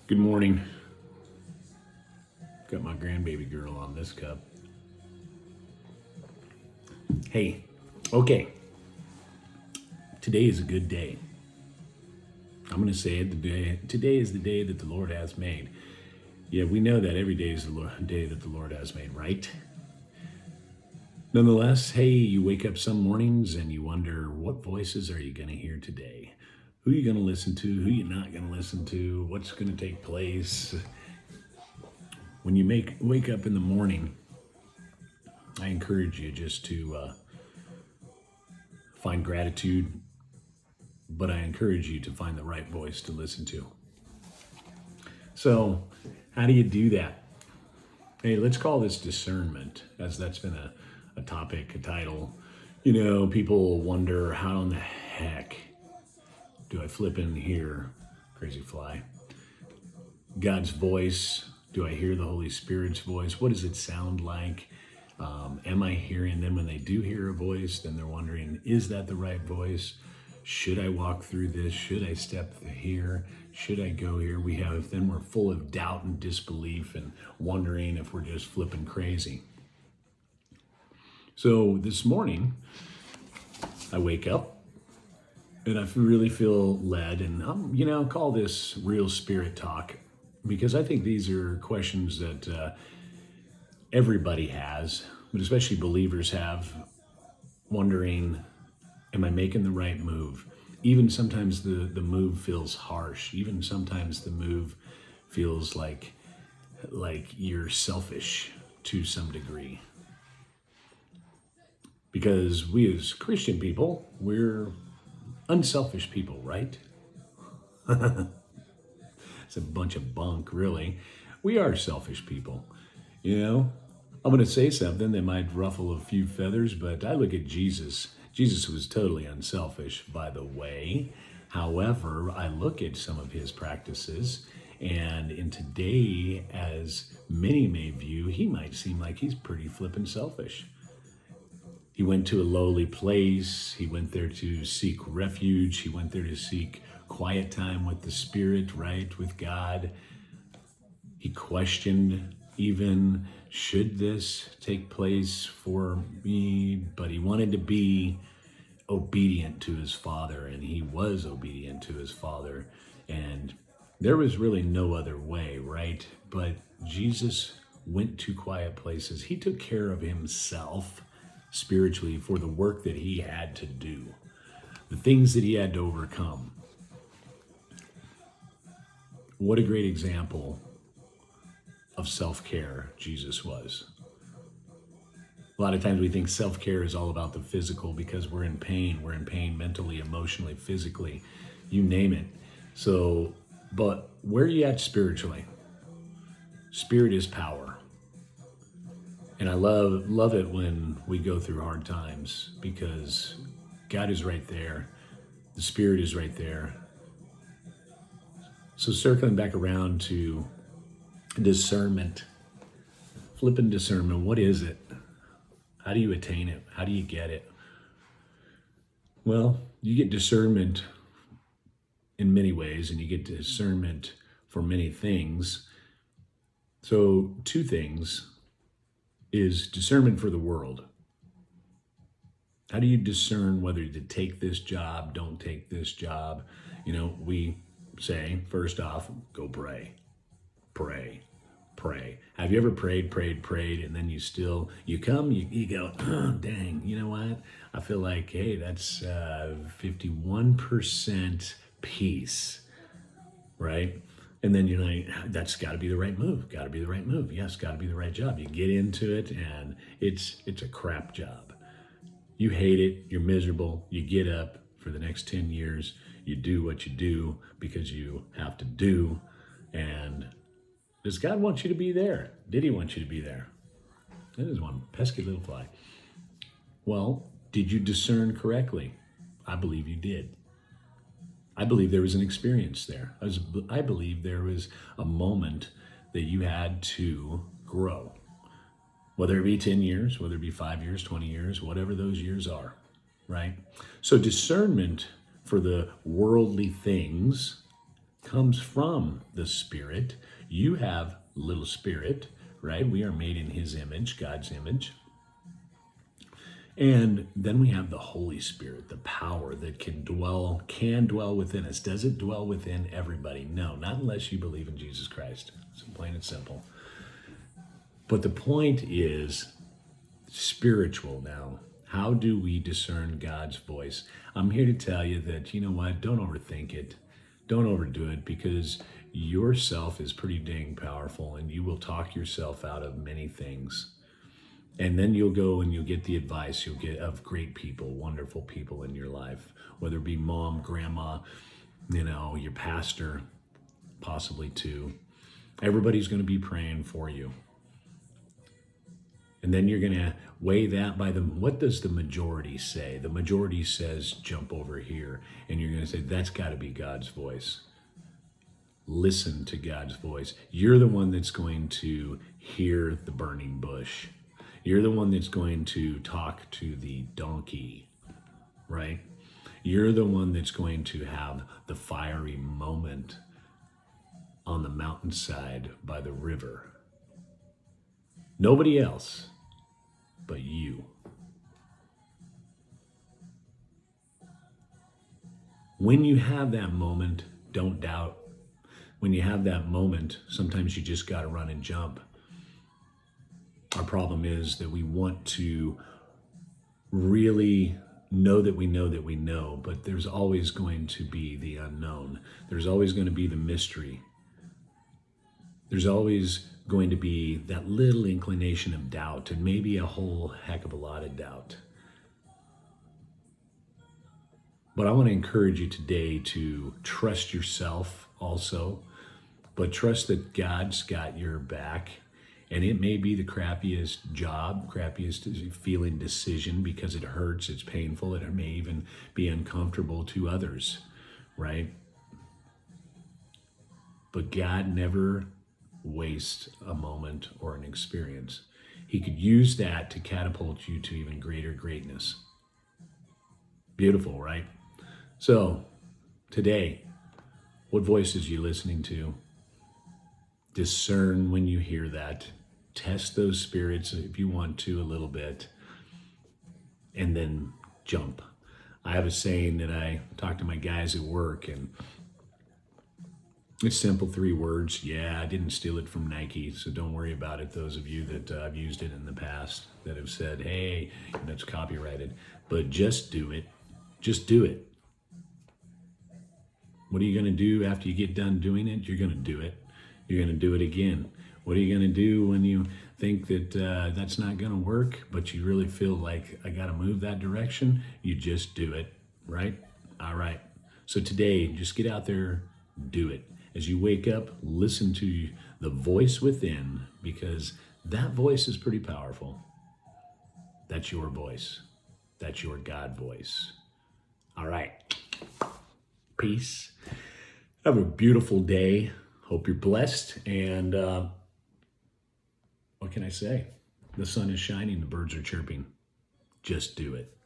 Good morning. Got my grandbaby girl on this cup. Hey, okay, today is a good day. I'm going to say it today is the day that the Lord has made. Yeah, we know that every day is the day that the Lord has made, right? Nonetheless, hey, you wake up some mornings and you wonder, what voices are you going to hear today? Who are you going to listen to? Who are you not going to listen to? What's going to take place? When you wake up in the morning, I encourage you just to find gratitude, but I encourage you to find the right voice to listen to. So, how do you do that? Hey, let's call this discernment, as that's been a topic, a title. You know, people wonder, how in the heck do I flip in here, crazy fly, God's voice? Do I hear the Holy Spirit's voice? What does it sound like? Am I hearing them? When they do hear a voice, then they're wondering, is that the right voice? Should I walk through this? Should I step here? Should I go here? Then we're full of doubt and disbelief and wondering if we're just flipping crazy. So this morning, I wake up and I really feel led, and call this real spirit talk, because I think these are questions that everybody has, but especially believers have, wondering, am I making the right move? Even sometimes the move feels harsh. Even sometimes the move feels like you're selfish to some degree. Because we as Christian people, we're unselfish people, right? It's a bunch of bunk, really. We are selfish people. I'm going to say something that might ruffle a few feathers, but I look at Jesus. Jesus was totally unselfish, by the way. However, I look at some of his practices, and in today, as many may view, he might seem like he's pretty flippin' selfish. He went to a lowly place. He went there to seek refuge. He went there to seek quiet time with the Spirit, right, with God. He questioned even, should this take place for me? But he wanted to be obedient to his Father, and he was obedient to his Father. And there was really no other way, right? But Jesus went to quiet places. He took care of himself spiritually for the work that he had to do, the things that he had to overcome. What a great example of self-care Jesus was. A lot of times we think self-care is all about the physical because we're in pain. We're in pain mentally, emotionally, physically, you name it. So, but where are you at spiritually? Spirit is power. And I love it when we go through hard times, because God is right there. The Spirit is right there. So circling back around to discernment, flipping discernment, what is it? How do you attain it? How do you get it? Well, you get discernment in many ways, and you get discernment for many things. So two things is discernment for the world. How do you discern whether to take this job, don't take this job? We say, first off, go pray. Pray. Have you ever prayed, and then you go, oh, dang, you know what? I feel like, hey, that's 51% peace, right? And then you're like, that's got to be the right move. Yes, got to be the right job. You get into it, and it's a crap job. You hate it. You're miserable. You get up for the next 10 years. You do what you do because you have to do. And does God want you to be there? Did he want you to be there? That is one pesky little fly. Well, did you discern correctly? I believe you did. I believe there was an experience there. I believe there was a moment that you had to grow. Whether it be 10 years, whether it be 5 years, 20 years, whatever those years are, right? So discernment for the worldly things comes from the Spirit. You have little spirit, right? We are made in his image, God's image. And then we have the Holy Spirit, the power that can dwell within us. Does it dwell within everybody? No, not unless you believe in Jesus Christ. It's plain and simple. But the point is spiritual now. How do we discern God's voice? I'm here to tell you that, you know what, don't overthink it. Don't overdo it, because yourself is pretty dang powerful, and you will talk yourself out of many things. And then you'll go and you'll get the advice you'll get of great people, wonderful people in your life, whether it be mom, grandma, your pastor, possibly too. Everybody's going to be praying for you. And then you're going to weigh that by what does the majority say? The majority says, jump over here. And you're going to say, that's got to be God's voice. Listen to God's voice. You're the one that's going to hear the burning bush. You're the one that's going to talk to the donkey, right? You're the one that's going to have the fiery moment on the mountainside by the river. Nobody else but you. When you have that moment, don't doubt. When you have that moment, sometimes you just got to run and jump. Our problem is that we want to really know that we know that we know, but there's always going to be the unknown. There's always going to be the mystery. There's always going to be that little inclination of doubt, and maybe a whole heck of a lot of doubt. But I want to encourage you today to trust yourself also, but trust that God's got your back. And it may be the crappiest job, crappiest feeling decision, because it hurts, it's painful, it may even be uncomfortable to others, right? But God never wastes a moment or an experience. He could use that to catapult you to even greater greatness. Beautiful, right? So, today, what voices are you listening to? Discern when you hear that. Test those spirits if you want to a little bit, and then jump. I have a saying that I talk to my guys at work, and it's simple, 3 words. Yeah, I didn't steal it from Nike, so don't worry about it. Those of you that I've used it in the past that have said, hey, that's copyrighted. But just do it. Just do it. What are you going to do after you get done doing it? You're going to do it. You're going to do it again. What are you going to do when you think that that's not going to work, but you really feel like I got to move that direction? You just do it, right? All right. So today, just get out there, do it. As you wake up, listen to the voice within, because that voice is pretty powerful. That's your voice. That's your God voice. All right. Peace. Have a beautiful day. Hope you're blessed. And what can I say? The sun is shining, the birds are chirping. Just do it.